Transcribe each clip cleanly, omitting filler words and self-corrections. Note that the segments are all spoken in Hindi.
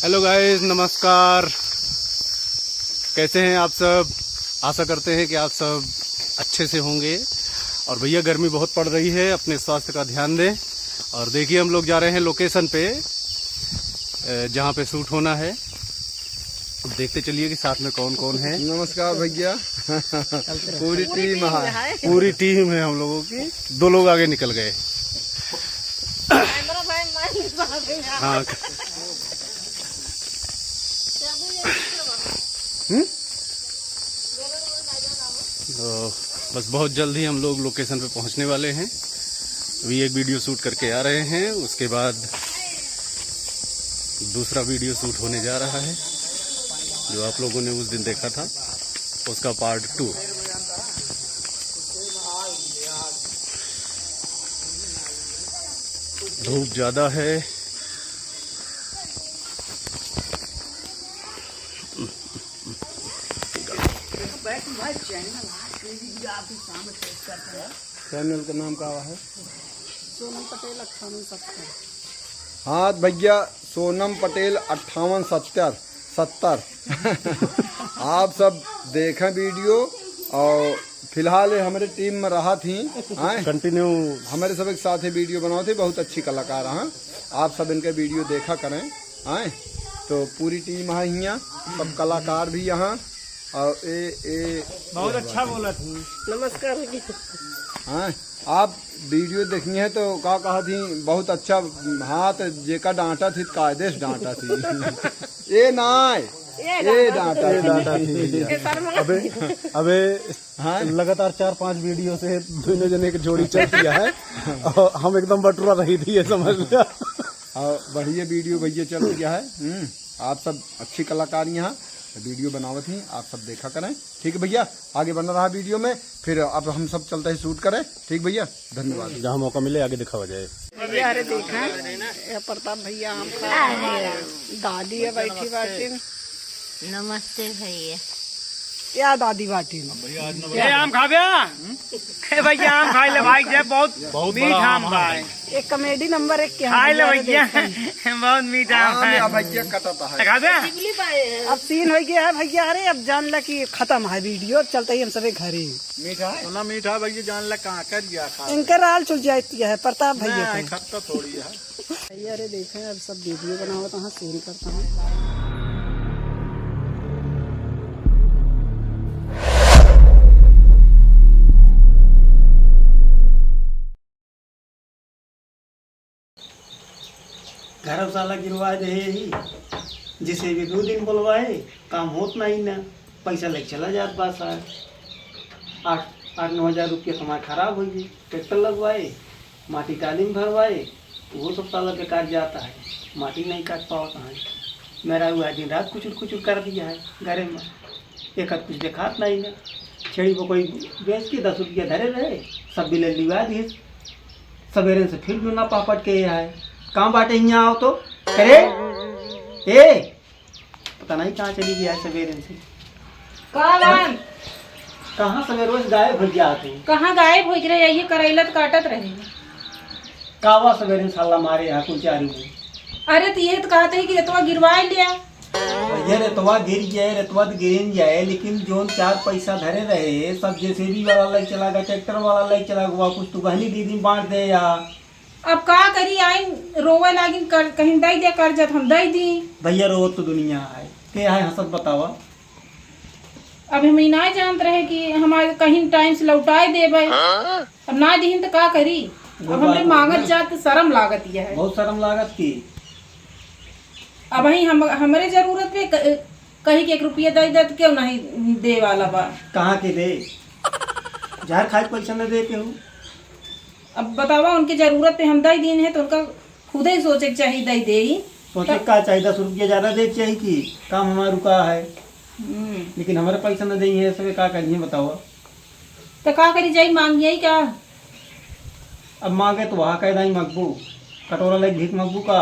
हेलो गाइस, नमस्कार। कैसे हैं आप सब? आशा करते हैं कि आप सब अच्छे से होंगे। और भैया गर्मी बहुत पड़ रही है, अपने स्वास्थ्य का ध्यान दें। और देखिए हम लोग जा रहे हैं लोकेशन पे जहाँ पे शूट होना है। अब देखते चलिए कि साथ में कौन कौन है। नमस्कार भैया। पूरी टीम है हम लोगों की। 2 लोग आगे निकल गए। हाँ तो बस बहुत जल्द ही हम लोग लोकेशन पे पहुंचने वाले हैं। अभी एक वीडियो शूट करके आ रहे हैं, उसके बाद दूसरा वीडियो शूट होने जा रहा है जो आप लोगों ने उस दिन देखा था, उसका पार्ट 2। धूप ज्यादा है। चैनल का नाम क्या है? सोनम पटेल 5870। हाँ भैया, सोनम पटेल 5870। आप सब देखें वीडियो। और फिलहाल हमारे टीम में रहा थी कंटिन्यू हमारे सब एक साथ ही वीडियो बनाओ थे। बहुत अच्छी कलाकार हैं, आप सब इनके वीडियो देखा करें। तो पूरी टीम है यहाँ, सब कलाकार भी यहाँ। और ए बहुत अच्छा बोला थी। नमस्कार। हाँ, आप वीडियो देखी है तो का कहा थी बहुत अच्छा। हाथ जेका डांटा थी कायदे से डांटा थी। ये नाय ये डांटा थी। अबे हाँ? लगातार 4-5 वीडियो से दोनों जने की जोड़ी चल दिया है और हम एकदम बटुरा रही थी, ये समझ लिया। और बढ़िया वीडियो भैया चल गया है। आप सब अच्छी कलाकार यहाँ वीडियो बनावत ही, आप सब देखा करें। ठीक है भैया, आगे बना रहा वीडियो में। फिर अब हम सब चलते हैं शूट करें। ठीक भैया, धन्यवाद। जहाँ मौका मिले आगे दिखावा जाए। भैया अरे देखा ये प्रताप भैया हम दादी है बैठी बाटी। नमस्ते भैया। क्या दादी बाटी आम खा भैया आम खाई ले भाई, जब बहुत मीठा आम भाई। एक कॉमेडी नंबर 1 के खाई ले भैया, बहुत मीठा आम है भैया कटता है। खा अब सीन हो गया है भैया। अरे अब जान ला कि खत्म है वीडियो, चलते ही हम सभी घर ही। मीठा है ना? मीठा भैया जान ला कहाँ कर गया इनकर आल चल जाती है प्रताप भैया को। खत्ता थोड़ी है भैया अरे देखें अब सब वीडियो बनाओ तो हाँ सीन करता हूँ। धर्मशाला गिरवा दे ही, जिसे भी 2 दिन बुलवाए काम होत नहीं ना। पैसा लेके चला जात बस। 8-9 हज़ार रुपये हमारे खराब हो गए। ट्रैक्टर लगवाए, माटी कालीन भरवाए, वो सब साला बेकार जाता है। माटी नहीं काट पाता है। मेरा हुआ दिन रात कुछ कर दिया है घरे में। एक कुछ देखात नहीं ना। छेड़ी को कोई बेच के 10 रुपया धरे रहे, सब बिल लिवा दिए। सवेरे से फिर भी ना पापट के है। कहाँ बाटे यहाँ आओ तो करे ए पता नहीं कहाँ चली गया है सवेरे से। कहाँ सवेरे से गायब हो गया तू? कहाँ गायब हो रहे? यही करेला तो काटत रहे। कावा सवेरे साला मारे यहाँ कुल चारी में। अरे तो ये तो कहते हैं कि रेतवा गिरवा लिया। ये रेतवा गिर जाए, रेतवा तो गिर जाए, लेकिन जो 4 पैसा धरे रहे सब जेसीबी वाला लग चला गया, ट्रैक्टर वाला लग चला गया। कुछ तू बहनी दीदी बांट दे या अब का करी? आई रोवे लागिन कहीं दे दे कर जब हम दे दी। भैया रो तो दुनिया है के है हंसत बतावा। अब हम ही ना जानते रहे कि हमारे कहीं टाइम से लौटाए देवे। अब ना दीन तो का करी? अब हमने मांगत जात शर्म लागत है। बहुत शर्म लागत की। अब ही हमारे जरूरत पे कहीं के 1 रुपया दे दे तो क्यों नहीं दे वाला बा। कहाँ के दे? जार खाए पैसा न दे के हूँ। अब बतावा उनके जरूरत पे हम दे दिन है तो उनका खुद ही सोचे चाहिए दे दे ही। सोचे का चाहिए 10 रुपया ज्यादा दे चाहिए कि काम हमारा रुका है। लेकिन हमारे पैसा न देंगे है, सब क्या करिए बताओ। तो का करी जाई मांग यही क्या? अब मांगे तो वहाँ कह दाई मकबू कटोरा ले भीख मकबू का।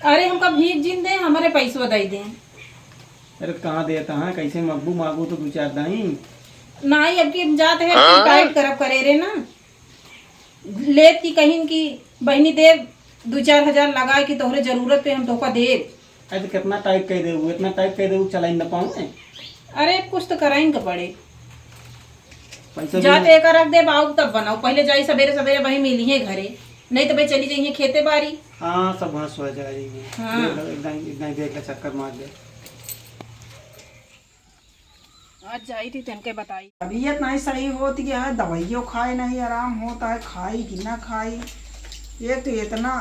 अरे हमका भीख जिन दे, हमारे पैसों दे दें। अरे कहाँ देता है? कैसे मकबू मांगू तो 2-4 दाई नहीं। अब की जाते हैं टाइट करब करे रे ना। लेत की कहीं की बहनी दे 2-4 हज़ार लगाए कि तोहरे जरूरत पे हम तोहका दे। अरे तो कितना टाइट कह दे, इतना टाइट कह दे चला ही न पाऊँ। अरे कुछ तो कराएंगे पड़े। पैसा जाते एक रख दे बाऊ तब बनाओ, पहले जाई सवेरे सवेरे वही मिली है घरे, नहीं तो भाई चली जाइए खेते बारी। हाँ सब वहाँ सो जाएगी। हाँ। एकदम देख ले, चक्कर मार ले। आज जाई थी तनके बताई। तबीयत नहीं सही होती है, दवाइयों खाए नहीं आराम होता है, खाई कि ना खाई। ये तो इतना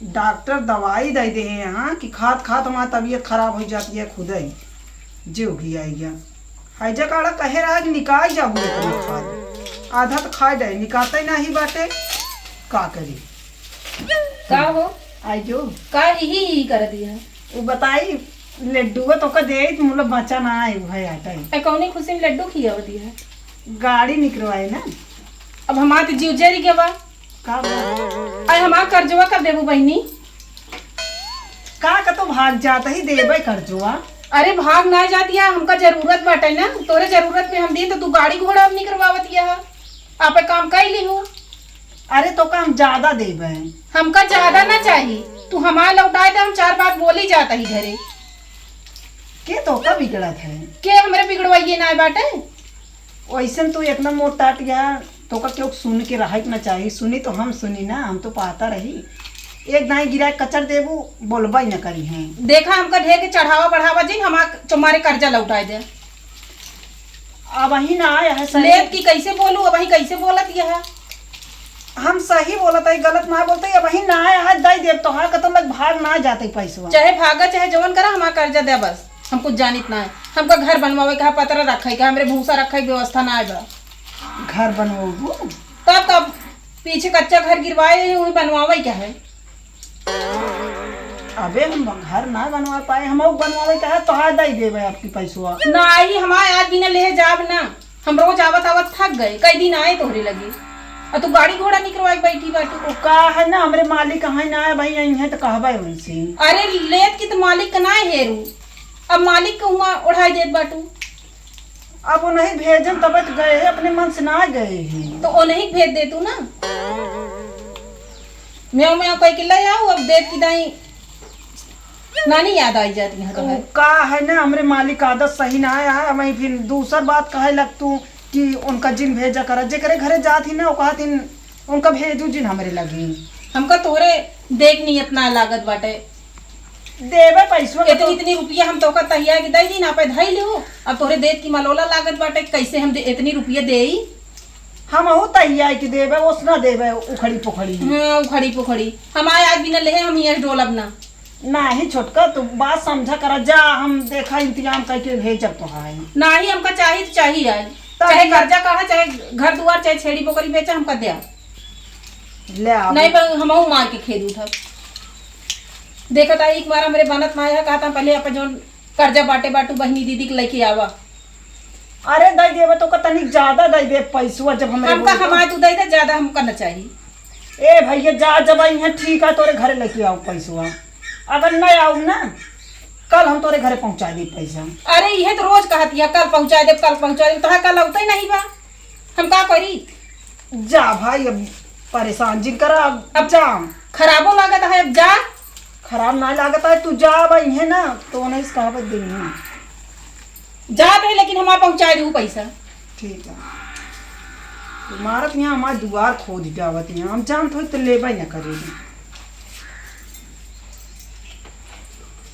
डॉक्टर दवाई दे दे हैं यहाँ कि खात खात हमारी तबीयत खराब हो जाती है खुद ही जीव की आई गया। हैजा काड़ा कहे रहा कि निकाल जाबू इतना खाद, आधा तो खाए डे निकालते नहीं बाटे, का करी का हो आई जो का ही कर दिया। वो बताई लड्डू तो का दे मतलब बच्चा ना आए भाई आटा ए कौनी खुशी में लड्डू खिया दिया। गाड़ी निकलवाई ना। अब हमारे तो जीव जरी के बा, का आई हमार कर्जवा कर देबू बहनी। का तो भाग जाता ही देवे कर्जवा। अरे भाग ना जाती है, हमका जरूरत बाटे ना, तोरे जरूरत में हम दी तो तू गाड़ी घोड़ा अब नहीं करवावती है। आप काम कर ली हो। अरे तो काम ज्यादा देवे हमका ज्यादा ना चाहिए, तू हमारा लौटाए तो हम 4 बात बोली जाता ही घरे के तो का बिगड़त है। के हमरे बिगड़वाइए ना बाटे। वैसे तू इतना मोटा गया तो का क्यों सुन के रहा ना चाहिए। सुनी तो हम सुनी ना, हम तो पाता रही। एक दाई गिरा कचर देबू बोलबा ही न करी है। देखा हमका ढेर के चढ़ावा बढ़ावा जी तुम्हारे कर्जा लौटाए दे। अब वही ना आया है सही। लेत की कैसे बोलू, अब वही कैसे बोलत यह है। हम सही बोलत है, गलत ना बोलते। अब वही ना आया है दई देव तो हाँ का तो लग भाग ना जाते पैसा। चाहे भागा चाहे जवन करा हमारा कर्जा दे बस, हम कुछ जानित ना है। हमका घर बनवावे का पतरा रखे का, हमरे भूसा रखे की व्यवस्था ना है। घर बनवाबू तब पीछे कच्चा घर गिरवाए वही बनवावे क्या है। अबे हम घर ना बनवा पाए, हम बनवावे का है तो हाँ दई देवे आपकी पैसा ना ही हमारे आज बिना ले जाब ना, हम रोज आवत आवत थक गए, कई दिन आए तोहरे लगे और तू गाड़ी घोड़ा नहीं करवाई बैठी बाटू। वो का है ना हमरे मालिक कहाँ ना है भाई यही है तो कहबे उनसे। अरे लेत की तो मालिक का ना हेरू, अब मालिक को हुआ उड़ाई देत बाटू। अब वो नहीं भेजन तब तो गए हैं, अपने मन से ना गए हैं। तो वो नहीं भेज दे तू ना, मैं कोई किला आओ अब देत की दाई नानी याद आई जाती है। तो वो का है ना हमरे मालिक आदत सही ना है। वही फिर दूसर बात कहे लग तू कि उनका जिन भेजा कर जे करे घरे जाती ना, वो कहती उनका भेजू जिन हमरे लगी। हमका तोरे देख नहीं इतना लागत बाटे, देवे पैसा इतनी इतनी रुपया हम तो तैयार की दई दी ना पे धई लियो। अब तोरे देत की मलोला लागत बाटे, कैसे हम इतनी रुपया दे। हम हो तैयार की देवे उसना देवे उखड़ी पुखड़ी। हाँ उखड़ी पुखड़ी हमारे आज बिना ले हम यहाँ डोलब ना। ना ही छोटका तू बात समझा कर जा, हम देखा इंतजाम करके भेजब तो है ना ही हमका चाहिए तो चाहिए आज, चाहे कर्जा कहा चाहे घर दुआर चाहे छेड़ी बोकरी बेचा हमका दे। ले आओ। नहीं हम मार के खेद उठब। देखा था एक बार हमारे बनत ना आया, कहा था पहले अपन जो कर्जा बाटे बाटू बहनी दीदी के लेके आवा। अरे दई देवे तो का तनिक ज्यादा दई दे पैसा जब हमका हमारे तू दे दे ज्यादा हमका न चाहिए। ए भैया जा जब यहाँ ठीक है तोरे घरे लेके आओ पैसा। अगर नहीं आओ ना कल हम तोरे घरे पहुंचा दी पैसा। अरे ये तो रोज कहती है कल पहुंचा दे कल पहुंचा दे, तो कल होता ही नहीं बा, हम का करी। जा भाई अब परेशान जिन करा अब जा। खराबो लागत है अब जा। खराब ना लागता है तू जा भाई है ना तो नहीं कहावत देनी जा दे लेकिन हमारे पहुंचा दू पैसा। ठीक है। तुम्हारा यहाँ हमारे दुआर खोद जावत यहाँ हम जानते हो तो लेबा ही ना करेगी।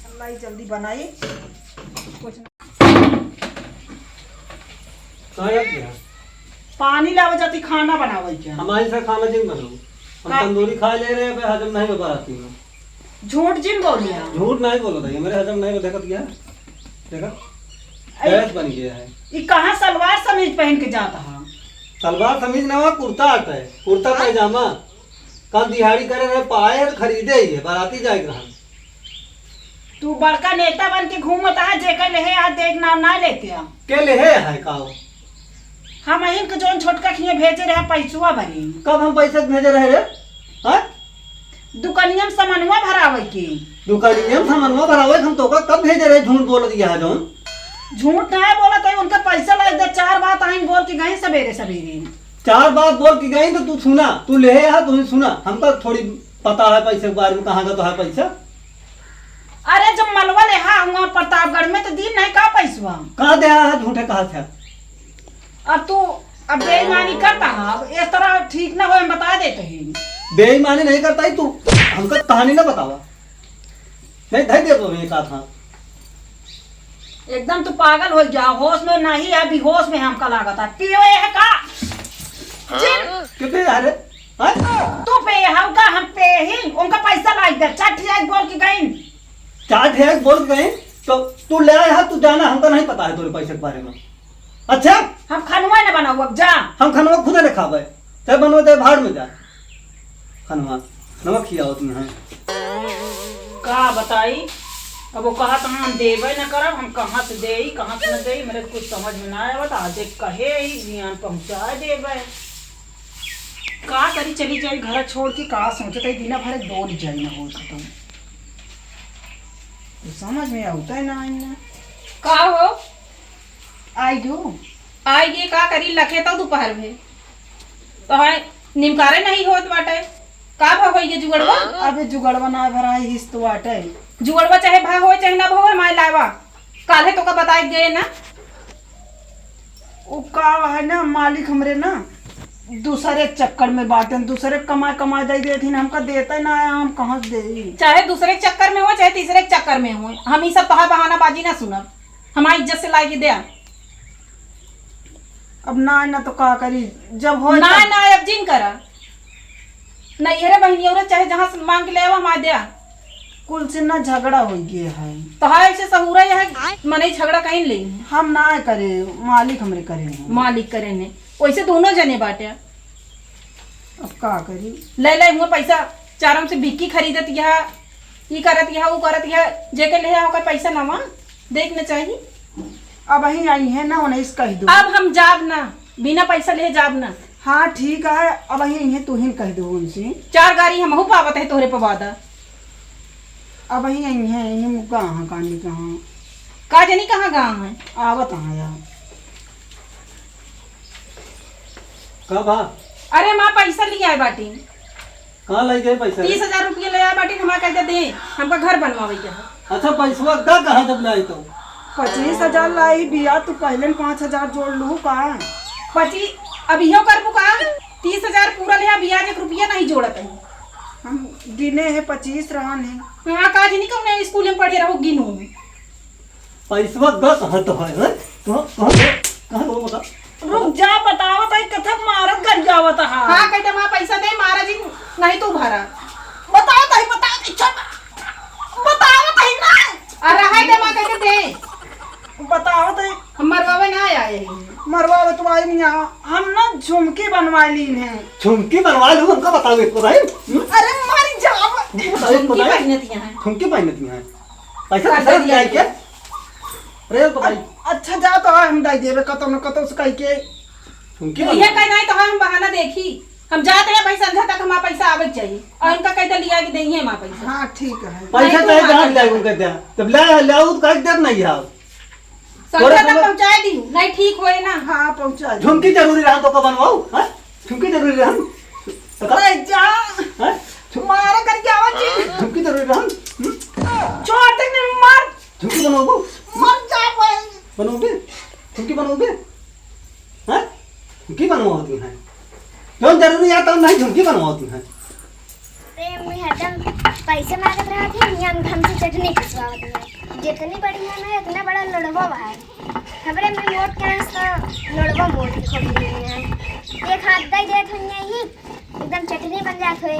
अल्लाह ही जल्दी बनाई कुछ पानी लावा जाती खाना बनावे क्या। हमारे साथ खाना जिन बनो, हम तंदूरी खा ले रहे हैं, हजम नहीं हो पाती हूँ। झूठ जिन बोलिया। झूठ नहीं बोलो था, मेरे हजम नहीं हो। देखा क्या देखा गैस बन गया है। ये कहाँ सलवार समीज पहन के जाता है। सलवार समीज ना कुर्ता आता है, कुर्ता पैजामा। कल दिहाड़ी करे रहे पाए खरीदे ही है, बाराती जाएगा। तू बड़का नेता बन के घूमता है, जेकर ले आज देख नाम ना लेते आ। के ले है काओ हम अहिन के जोन छोटका खिए भेजे रहे पैसुआ भरी। कब हम पैसा भेजे रहे रे? हाँ दुकानिया में सामानवा भरावे की। दुकानिया में सामानवा भरावे हम तो कब भेजे रहे? झूठ बोल दिया है जोन। झूठ नहीं बोला था, उनका पैसा लग गया। 4 बात आइन बोल के गई सवेरे सवेरे। 4 बात बोल के गई तो तू सुना, तू ले तू सुना। हमको थोड़ी पता है पैसे के बारे में, कहाँ का तो है पैसा। अरे प्रतापगढ़ में तो दी नहीं का पैसवा। कहाँ दे आया है, झूठे कहा था। अब तू अब बेईमानी करता है, अब इस तरह ठीक ना हो हम बता देते हैं। बेईमानी नहीं करता ही तू, हमको कहानी ना बतावा। नहीं धै दे तो ये कहा था। एकदम तू पागल हो जा, होश में नहीं है, बेहोश में हमका लागत है। पियो है का कितने जा रहे तू पे हमका, हम पे ही उनका पैसा लाग दे। चट जाए बोल के गई चार ढेर बोल गए तो तू ले आया है, तू जाना, हमको नहीं पता है तेरे पैसे के बारे में। अच्छा हम खनवा न बनाऊ, अब जा। हम खनवा खुद ने खावे, चाहे बनवे भाड़ में जा। खनवा नमक खियाओ तुम है का बताई, अब वो कहा तो हम देवे न करब, हम कहाँ से दे कहाँ से न दे, मेरे कुछ समझ में ना आवत। आज कहे ही ज्ञान पहुँचा देवे, का करी चली जाई घर छोड़ के। का सोचते दिन भर दौड़ जाई न हो खत्म, समझ में आता है ना। इन्हें का हो आई दो आएगी का करी लखे तो दोपहर में तो है निमकारे नहीं होत बाटे। का भाव होई जुगड़वा? अबे जुगड़वा ना भरा हिस तो बाटे। जुगड़वा चाहे भाव हो चाहे ना भाव है, माय लावा काले तो का बताई गए ना। वो का है ना मालिक हमरे ना दूसरे चक्कर में बाटे, दूसरे कमा दे देती हमका देता ना है, हम कहाँ से दे। चाहे दूसरे के चक्कर में हो चाहे तीसरे के चक्कर में हो, हम ही सब कहा बहाना बाजी ना सुनब, हमारी इज्जत से लाएगी दे। अब ना तो का करी, जब हो ना ना अब जिन करा नहीं है बहनी औरत चाहे जहाँ से मांग के ले आवा हमारे दिया। कुल से ना झगड़ा हो गया है, तो है ऐसे सहूरा है मने झगड़ा कहीं ले हम ना करे, मालिक हमरे करे हैं। मालिक करे ने वैसे दोनों जने बाटे। अब का करी, ले ले हुआ पैसा चारम से बिक्की खरीदत यह ई करत यह वो करत यह जेके ले होकर पैसा नवा देखना चाहिए। अब ही आई है ना उन्हें कह दो। अब हम जाब ना, बिना पैसा ले जाब ना। हाँ ठीक है, अब ही तू ही कह दो उनसे। चार गाड़ी हम हो पावत है तोहरे पवादा। अब ही आई है इन्हें कहाँ कानी कहाँ का जनी कहाँ गाँव है आवत हाँ यार। कहा बा अरे माँ पैसा लिया है बाटी, कहाँ ले गए पैसा? 30,000 रुपया ले आया बाटी, हमारा कहते दे हमका घर बनवावे के है। अच्छा पैसा का कहाँ जब लाई तो 25,000 लाई बिया, तू पहले 5,000 जोड़ लू का 25 अब इहो कर बुका 30,000 पूरा ले ब्याज 1 रुपया नहीं जोड़त है। हम गिने है 25 रहन है। हाँ का जनी कौन स्कूल में पढ़े रहो गिनो पैसा का कहाँ तो है कहाँ तो बता। रुक जा बतावत है कथक मारत कर जावत है। हाँ कहते माँ पैसा दे महाराज जी नहीं तू भरा बतावत है बतावत है ना। और रहा है माँ कहते दे बतावत है हम मरवावे ना आए मरवा तुम्हारी नहीं यहाँ, हम ना झुमकी बनवा ली है। झुमकी बनवा लूँ हमको बताओ इसको भाई। अरे मर जाओ, झुमकी पहनती हैं। झुमकी पहनती हैं पैसा कैसे दिया क्या? अरे तो भाई अच्छा जा तो हम दे देवे कतो न कतो से कह के। झुमकी ये कहना है तो हम बहाना देखी हम जाते हैं भाई संध्या तक हमारा पैसा आवे चाहिए और उनका कहते लिया कि नहीं है हमारा पैसा। हाँ ठीक है, पैसा नहीं, चाहे तू जहाँ मान ले उनका दिया जब ले आओ तो कहीं देर नहीं है। संध्या तक पहुँचाए दी नहीं ठीक होए ना। हाँ पहुँचा दे। झुमकी जरूरी रहा तो कब बनवाओ? हाँ? झुमकी जरूरी रहा अरे जा हाँ? मारा कर के आवाज जी झुमकी जरूरी रहा छोड़ दे ने मार झुमकी बनवाओ मर जा भाई। बनोगे झुमकी बनोगे? हाँ? झुमकी बनवाती हैं जो जरूरी है तो नहीं झुमकी बनवाती हैं। हरदम पैसे मांगत रहत है, यहाँ हमसे चटनी खिसवावत है। जितनी बढ़िया ना इतना बड़ा लड़वा बाहर खबरे में मोट के तो लड़वा मोट के खोल दिए हैं। एक हाथ दे देत हुई ही एकदम चटनी बन जात हुए।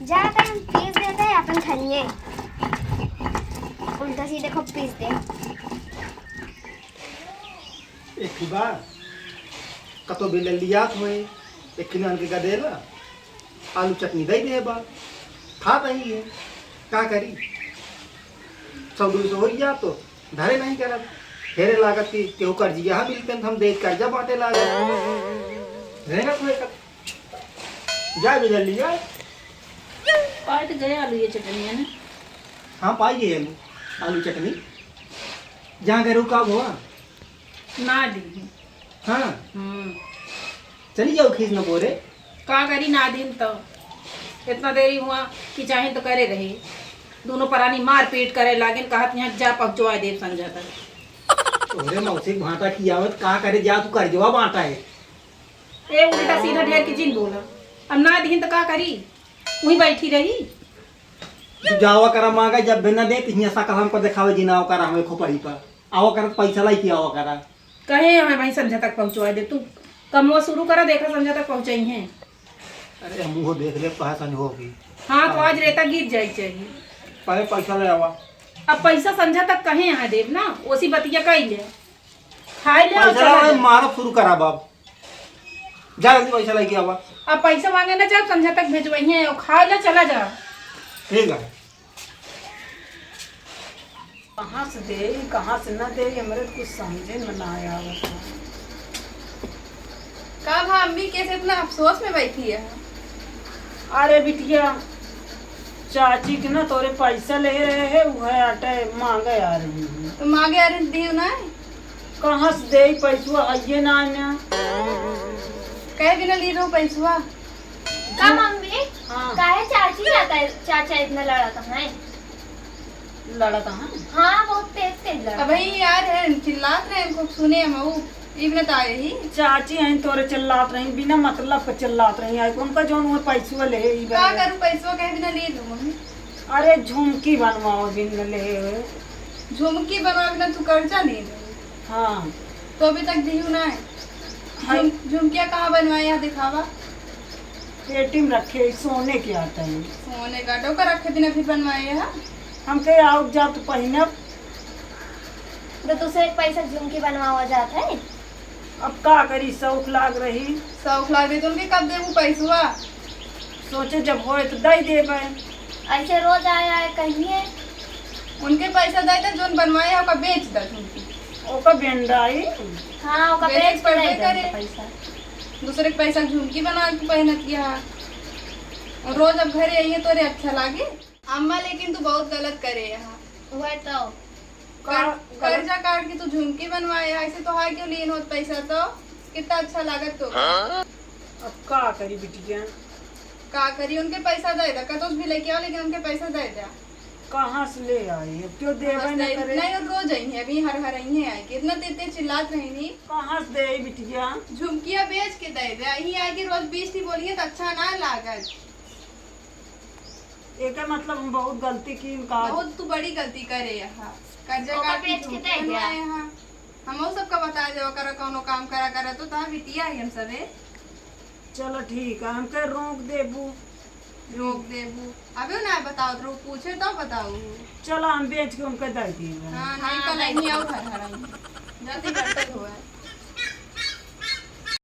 जाकर हम पीस देते हैं अपन खनिए उल्टा सीधे खूब पीस दे। एक बार कतो बिल लिया हुए एक किलो के गदेला आलू चटनी दे दे बा खा रही है का करी 100-200 हो गया तो धरे नहीं करब फेरे लागत की केहू कर्जिया मिलते हैं तो हम दे कर्जा बांटे लागत रहना तो जा बिल लिया पाट गए आलू ये चटनी है ना। हाँ पाइए आलू चटनी जहाँ गए रुका हुआ ना दी हाँ चली जाओ खींच न बोरे का करी ना दिन तो इतना देरी हुआ कि चाहे तो करे रहे दोनों परानी मार पीट करे लागे कहत यहाँ जा पहुंचवा देव संजय तक। तोरे मौसी भाटा की आवत का करे जा तू कर जवा बांटा है ए उल्टा सीधा ढेर की जिन बोला अब ना दिहिन तो का करी वहीं बैठी रही। तू जावा करा मांगा जब बिना दे तिहिया सा कलम को दिखावे जिना करा हमें खोपड़ी पर आवा कर पैसा लाई की आवा करा कहे हमें भाई संजय तक पहुंचवा दे तू कमवा शुरू करा देखा संजय तक पहुंचाई है। अरे हम वो देख ले कहा सन होगी। हाँ तो आज रेता गिर जाए चाहिए पहले पैसा ले आवा अब पैसा संजय तक कहे यहाँ देव ना उसी बतिया कही ले खाई ले और पैसा चला ले जा। मारो शुरू करा बाप जा जल्दी पैसा लाई की आवा अब पैसा मांगे ना जब संजय तक भेजवाई है और खा ले चला जा। ठीक है कहाँ से दे कहाँ से न दे हमारे कुछ समझे में ना आया। का भाभी कैसे इतना अफसोस में बैठी है? अरे बिटिया चाची के ना तोरे पैसा ले रहे है वह आटे मांगे आ रही है। तो मांगे आ रही दी ना कहाँ से दे पैसा आइए ना आना कहे बिना ली रहो पैसा का मम्मी हाँ काहे चाची जाता है चाचा इतना लड़ाता है? लड़ता है हाँ बहुत तेज तेज लड़ा। अब भाई यार है चिल्लात रहे खूब सुने मऊ इबन तो आए ही चाची हैं तोरे चिल्लात रही बिना मतलब के चिल्लात रही है उनका जो वो पैसा ले ई का करूँ पैसा कहे बिना ले लो मम्मी। अरे झुमकी बनवाओ बिन ले झुमकी बनवा बिना तू कर्जा ले लो हाँ तो अभी तक दियू ना है झुमकिया कहाँ बनवाए यहाँ दिखावा पेटी में रखे सोने के आते हैं सोने का डोका रखे बिना फिर बनवाए यहाँ हम कहे आओ जाओ तो पहिना तो दूसरे के पैसा झुमकी बनवावा जाता है। अब का करी शौक लाग रही शौक लाग रही तो उनके कब देवू पैसा सोचे जब होए तो दे देवे ऐसे रोज आया है कहिए उनके पैसा दे दे जोन बनवाए है ओका बेच दे झुमकी ओका बेंडाई हाँ ओका बेच बेच पर कर दे करे। पैसा। दूसरे के पैसा झुमकी बना के पहनत किया और रोज अब घरे आइए तोरे अच्छा लागे अम्मा लेकिन तू बहुत गलत करे यहाँ वह तो कर्जा काट के तू झुमकी बनवाए ऐसे तो हाय क्यों लिए होत पैसा तो कितना अच्छा लागत तो अब का करी बिटिया का करी उनके पैसा दे दे कतोस भी लेके आओ लेकिन उनके पैसा दे दे कहाँ से ले आई अब क्यों देवे न करे नहीं और रोज आई है अभी हर हर आई है आके इतना तेते चिल्लात रही नहीं कहाँ से दे बिटिया झुमकिया बेच के दे दे यही आके रोज 20 थी बोलिए तो अच्छा ना लागत एक मतलब हम बहुत गलती की इनका बहुत तू बड़ी गलती करे यहाँ कर्जा ओका काट के बेच के झुमकी दे दिया। बनवाए यहाँ हम सबका बता दे करा कौनो काम करा करा तो ता बिटिया ही हम सबे चलो ठीक है हम कहे रोक देबू रोक देबू अबे ना बताओ तो पूछे तो बताओ चलो हम बेच के उनका दे दिए हाँ नहीं कल नहीं आओ हर हर जाते करते हुआ